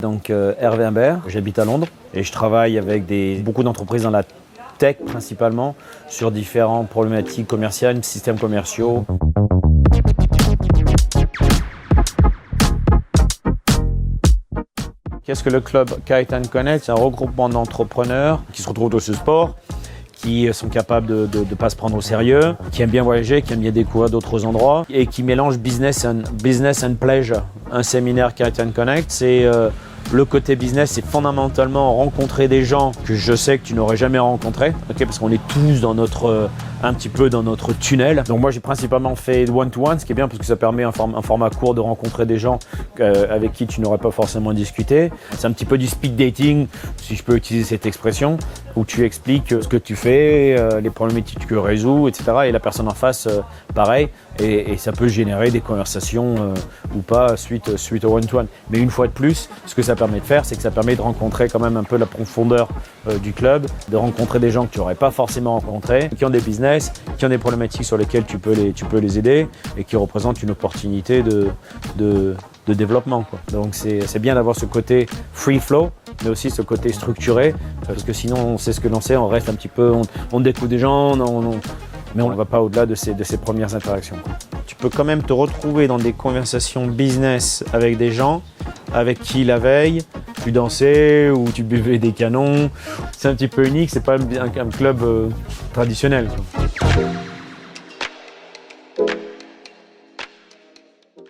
Donc Hervé Imbert, j'habite à Londres et je travaille avec beaucoup d'entreprises dans la tech principalement sur différentes problématiques commerciales, systèmes commerciaux. Qu'est-ce que le club Kite & Connect? C'est un regroupement d'entrepreneurs qui se retrouvent dans ce sport, qui sont capables de ne pas se prendre au sérieux, qui aiment bien voyager, qui aiment bien découvrir d'autres endroits et qui mélangent business and pleasure. Un séminaire Kite & Connect, c'est le côté business, c'est fondamentalement rencontrer des gens que je sais que tu n'aurais jamais rencontrés, okay, parce qu'on est tous dans un petit peu dans notre tunnel. Donc moi j'ai principalement fait one-to-one, ce qui est bien parce que ça permet un format court de rencontrer des gens avec qui tu n'aurais pas forcément discuté. C'est un petit peu du speed dating, si je peux utiliser cette expression, où tu expliques ce que tu fais, les problématiques que tu résous, etc. Et la personne en face, pareil, et ça peut générer des conversations ou pas suite au one-to-one. Mais une fois de plus, ce que ça permet de faire, c'est que ça permet de rencontrer quand même un peu la profondeur du club, de rencontrer des gens que tu n'aurais pas forcément rencontrés, qui ont des business, qui ont des problématiques sur lesquelles tu peux les aider et qui représentent une opportunité de développement, quoi. Donc c'est bien d'avoir ce côté free flow, mais aussi ce côté structuré, parce que sinon on sait ce que l'on sait, on reste un petit peu, on découvre des gens, mais on ne va pas au-delà de ces premières interactions, quoi. Tu peux quand même te retrouver dans des conversations business avec des gens avec qui la veille tu dansais ou tu buvais des canons. C'est un petit peu unique, c'est pas un club traditionnel, quoi.